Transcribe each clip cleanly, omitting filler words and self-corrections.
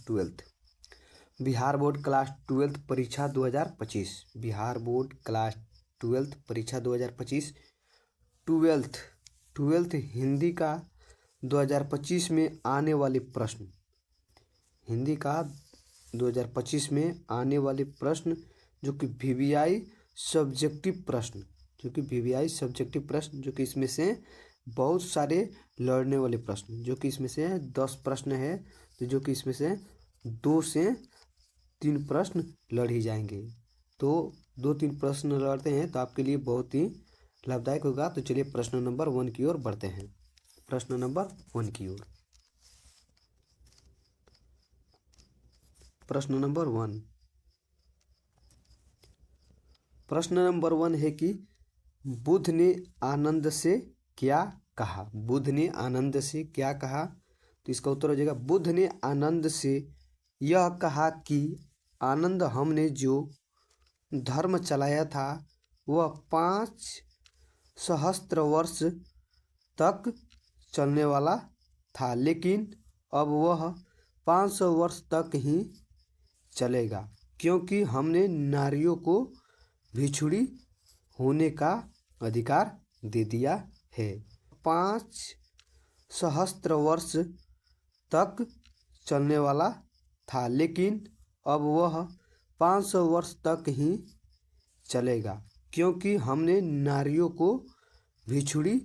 Twelfth. Bihar board class twelfth परीक्षा 2025। Bihar board class twelfth परीक्षा 2025। Twelfth Hindi का 2025 में आने वाले प्रश्न। हिंदी का 2025 में आने वाले प्रश्न जो कि वीवीआई सब्जेक्टिव प्रश्न, जो कि इसमें से बहुत सारे लड़ने वाले प्रश्न, जो कि इसमें से 10 प्रश्न है, तो जो कि इसमें से 2 से 3 प्रश्न लड़ ही जाएंगे। तो 2-3 प्रश्न लड़ते हैं तो आपके लिए बहुत ही लाभदायक होगा। तो चलिए प्रश्न नंबर 1 की ओर बढ़ते हैं। प्रश्न नंबर 1 की ओर। प्रश्न नंबर 1। प्रश्न नंबर 1 है कि बुद्ध ने आनंद से क्या कहा। बुद्ध ने आनंद से क्या कहा, तो इसका उत्तर हो जाएगा बुद्ध ने आनंद से यह कहा कि आनंद हमने जो धर्म चलाया था वह 5 सहस्त्र वर्ष तक चलने वाला था, लेकिन अब वह 500 वर्ष तक ही चलेगा, क्योंकि हमने नारियों को भिक्षुणी होने का अधिकार दे दिया है। 5 सहस्त्र वर्ष तक चलने वाला था, लेकिन अब वह 500 वर्ष तक ही चलेगा, क्योंकि हमने नारियों को भिक्षुणी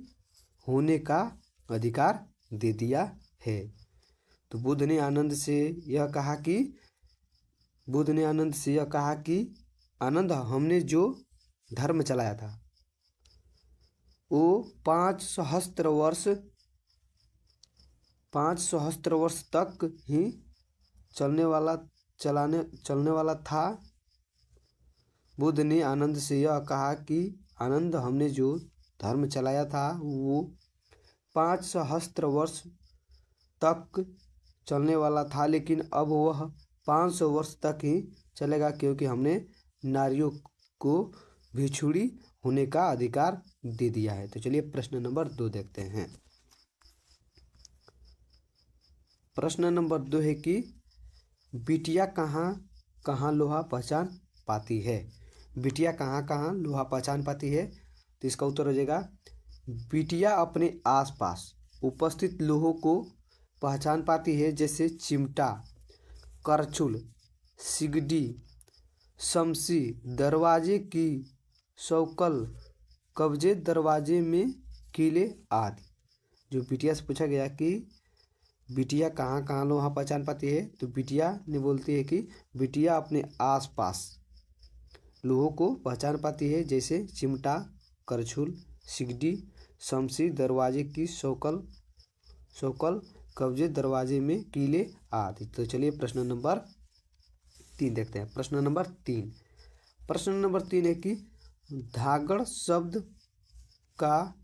होने का अधिकार दे दिया है। तो बुद्ध ने आनंद से यह कहा कि आनंद हमने जो धर्म चलाया था वो 5 सहस्त्र वर्ष तक ही चलने वाला था। बुद्ध ने आनंद से यह कहा कि आनंद हमने जो धर्म चलाया था वो 5 सहस्त्र वर्ष तक चलने वाला था, लेकिन अब वह 500 वर्ष तक ही चलेगा, क्योंकि हमने नारियों को भिक्षुणी होने का अधिकार दे दिया है। तो चलिए प्रश्न नंबर 2 देखते हैं। प्रश्न नंबर 2 है कि बिटिया कहाँ कहाँ लोहा पहचान पाती है। बिटिया कहाँ कहाँ लोहा पहचान पाती है, तो इसका उत्तर हो जाएगा बिटिया अपने आसपास उपस्थित लोहों को पहचान पाती है, जैसे चिमटा, करछुल, सिगड़ी, शमशी, दरवाजे की सौकल, कब्जे दरवाजे में कीले आदि। जो बिटिया से पूछा गया कि बिटिया कहाँ कहाँ लोहा पहचान पाती है, तो बिटिया ने बोलती है कि बिटिया अपने आसपास लोहों को पहचान पाती है, जैसे चिमटा, करछुल, सिगड़ी, शमशी, दरवाजे की सौकल, कब्जे दरवाजे में कीले आदि। तो चलिए प्रश्न नंबर 3 देखते हैं। प्रश्न नंबर 3 है कि धागड़ शब्द का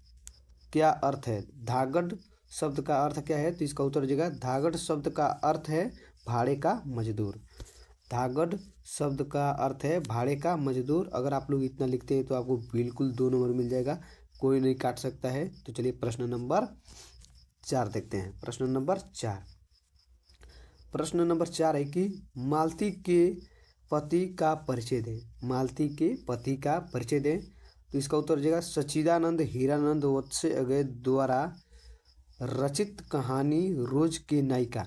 क्या अर्थ है। धागड़ शब्द का अर्थ क्या है, तो इसका उत्तर हो जाएगा धागड़ शब्द का अर्थ है भाड़े का मजदूर। धागड़ शब्द का अर्थ है भाड़े का मजदूर। अगर आप लोग इतना लिखते हैं तो आपको बिल्कुल 2 नंबर मिल जाएगा, कोई नहीं काट सकता है। तो चलिए प्रश्न नंबर 4 देखते हैं। प्रश्न नंबर 4 है कि मालती के पति का परिचय दें। मालती के पति का परिचय दें, तो इसका उत्तर हो जाएगा सच्चिदानंद हीरानंद वत्स अगय द्वारा रचित कहानी रोज के नायिका।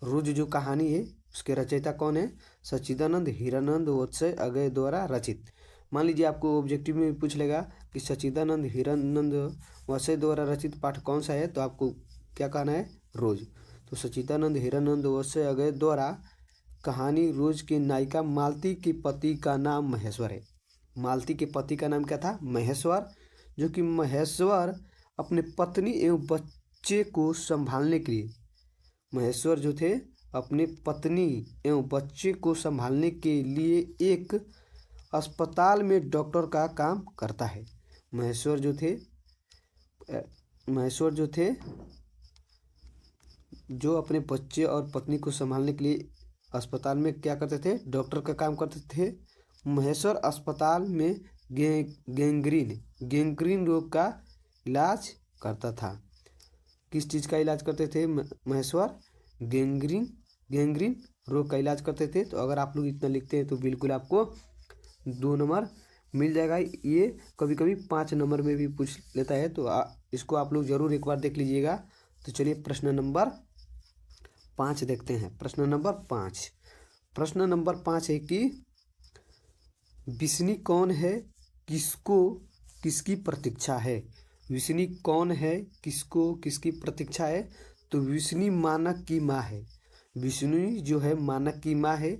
रोज जो कहानी है उसके रचयिता कौन है, सच्चिदानंद हीरानंद वत्स अगय द्वारा रचित। मान लीजिए आपको ऑब्जेक्टिव में पूछ लेगा कि सच्चिदानंद हीरानंद वत्स द्वारा रचित पाठ कौन सा है, तो आपको क्या कहना है, रोज। तो सच्चिदानंद हीरानंद वत्स अगय द्वारा कहानी रोज के नायिका मालती के पति का नाम महेश्वर है। मालती के पति का नाम क्या था, महेश्वर। जो कि महेश्वर अपने पत्नी एवं बच्चे को संभालने के लिए, महेश्वर जो थे अपने पत्नी एवं बच्चे को संभालने के लिए एक अस्पताल में डॉक्टर का काम करता है। महेश्वर जो थे जो अपने बच्चे और पत्नी को संभालने के लिए अस्पताल में क्या करते थे, डॉक्टर का काम करते थे। महेश्वर अस्पताल में गैंग्रीन रोग का इलाज करता था। किस चीज़ का इलाज करते थे महेश्वर, गैंग्रीन रोग का इलाज करते थे। तो अगर आप लोग इतना लिखते हैं तो बिल्कुल आपको 2 नंबर मिल जाएगा। ये कभी कभी 5 नंबर में भी पूछ लेता है, तो इसको आप लोग ज़रूर एक बार देख लीजिएगा। तो चलिए प्रश्न नंबर 5 देखते हैं। प्रश्न नंबर 5, प्रश्न नंबर 5 है कि विष्णु कौन है, किसको किसकी प्रतीक्षा है। विष्णु कौन है, किसको किसकी प्रतीक्षा है। तो विष्णु मानक की माँ है। विष्णु जो है मानक की माँ है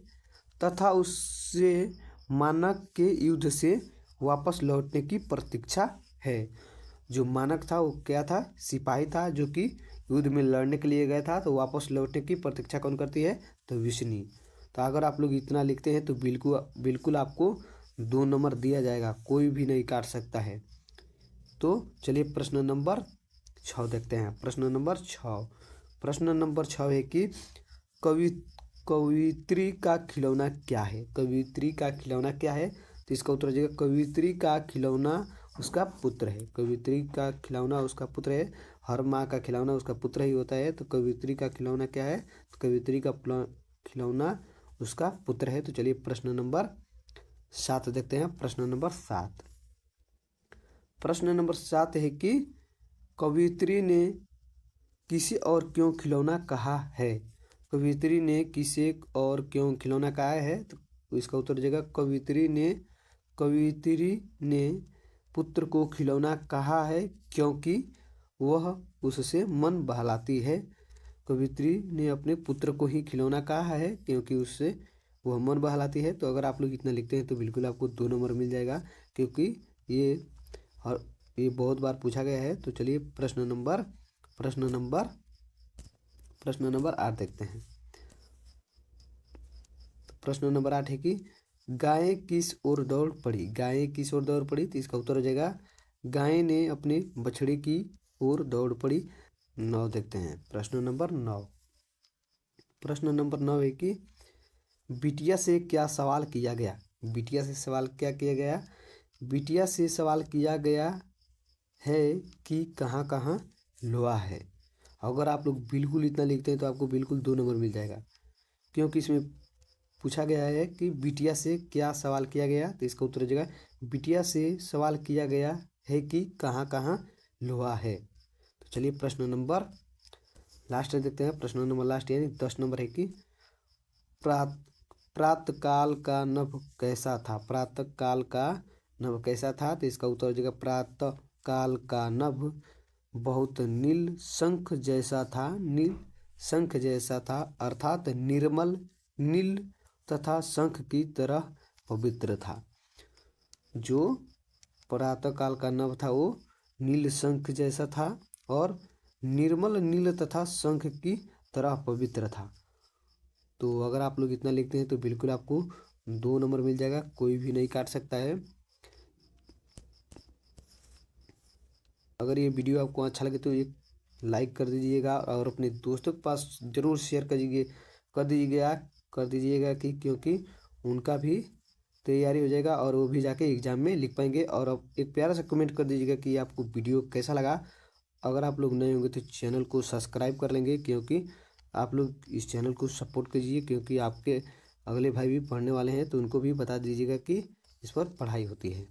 तथा उससे मानक के युद्ध से वापस लौटने की प्रतीक्षा है। जो मानक था वो क्या था, सिपाही था जो कि युद्ध में लड़ने के लिए गया था। तो वापस लौटने की प्रतीक्षा कौन करती है, तो विष्णु। तो अगर आप लोग इतना लिखते हैं तो बिल्कुल बिल्कुल आपको 2 नंबर दिया जाएगा, कोई भी नहीं काट सकता है। तो चलिए प्रश्न नंबर 6 देखते हैं। प्रश्न नंबर 6, प्रश्न नंबर 6 है कि कवि कवित्री का खिलौना क्या है। कवित्री का खिलौना क्या है, तो इसका उत्तर हो जाएगा कवित्री का खिलौना उसका पुत्र है। कवित्री का खिलौना उसका पुत्र है। हर माँ का खिलौना उसका पुत्र ही होता है। तो कवित्री का खिलौना क्या है, तो कवित्री का खिलौना उसका पुत्र है। तो चलिए प्रश्न नंबर 7 देखते हैं। प्रश्न नंबर 7, प्रश्न नंबर 7 है कि कवित्री ने किसे और क्यों खिलौना कहा है। कवित्री ने किसे और क्यों खिलौना कहा है, तो इसका उत्तर हो जाएगा कवित्री ने पुत्र को खिलौना कहा है क्योंकि वह उससे मन बहलाती है। कवित्री ने अपने पुत्र को ही खिलौना कहा है क्योंकि उससे वह मन बहलाती है। तो अगर आप लोग इतना लिखते हैं तो बिल्कुल आपको 2 नंबर मिल जाएगा, क्योंकि ये बहुत बार पूछा गया है। तो चलिए प्रश्न नंबर 8 देखते हैं। प्रश्न नंबर 8 है कि गाय किस ओर दौड़ पड़ी। गाय किस ओर दौड़ पड़ी, तो इसका उत्तर हो जाएगा गाय ने अपने बछड़े की ओर दौड़ पड़ी। 9 देखते हैं। प्रश्न नंबर 9, प्रश्न नंबर 9 है कि बिटिया से क्या सवाल किया गया। बिटिया से सवाल क्या किया गया, बिटिया से सवाल किया गया है कि कहाँ कहाँ लोहा है। अगर आप लोग बिल्कुल इतना लिखते हैं तो आपको बिल्कुल 2 नंबर मिल जाएगा, क्योंकि इसमें पूछा गया है कि बिटिया से क्या सवाल किया गया। तो इसका उत्तर हो जाएगा बिटिया से सवाल किया गया है कि कहाँ कहाँ लोहा है। तो चलिए प्रश्न नंबर लास्ट देखते हैं। प्रश्न नंबर लास्ट यानी 10 नंबर है कि प्रातःकाल का नभ कैसा था। प्रातःकाल का नभ कैसा था, तो इसका उत्तर हो जाएगा प्रातःकाल का नभ बहुत नील शंख जैसा था। नील शंख जैसा था अर्थात निर्मल नील तथा शंख की तरह पवित्र था। जो प्रातःकाल का नभ था वो नील शंख जैसा था और निर्मल नील तथा शंख की तरह पवित्र था। तो अगर आप लोग इतना लिखते हैं तो बिल्कुल आपको 2 नंबर मिल जाएगा, कोई भी नहीं काट सकता है। अगर ये वीडियो आपको अच्छा लगे तो एक लाइक कर दीजिएगा और अपने दोस्तों के पास ज़रूर शेयर कर दीजिएगा कि क्योंकि उनका भी तैयारी हो जाएगा और वो भी जाके एग्ज़ाम में लिख पाएंगे। और अब एक प्यारा सा कमेंट कर दीजिएगा कि आपको वीडियो कैसा लगा। अगर आप लोग नए होंगे तो चैनल को सब्सक्राइब कर लेंगे, क्योंकि आप लोग इस चैनल को सपोर्ट कीजिए, क्योंकि आपके अगले भाई भी पढ़ने वाले हैं तो उनको भी बता दीजिएगा कि इस पर पढ़ाई होती है।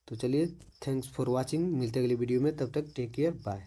तो चलिए थैंक्स फॉर वॉचिंग, मिलते हैं अगली वीडियो में, तब तक टेक केयर, बाय।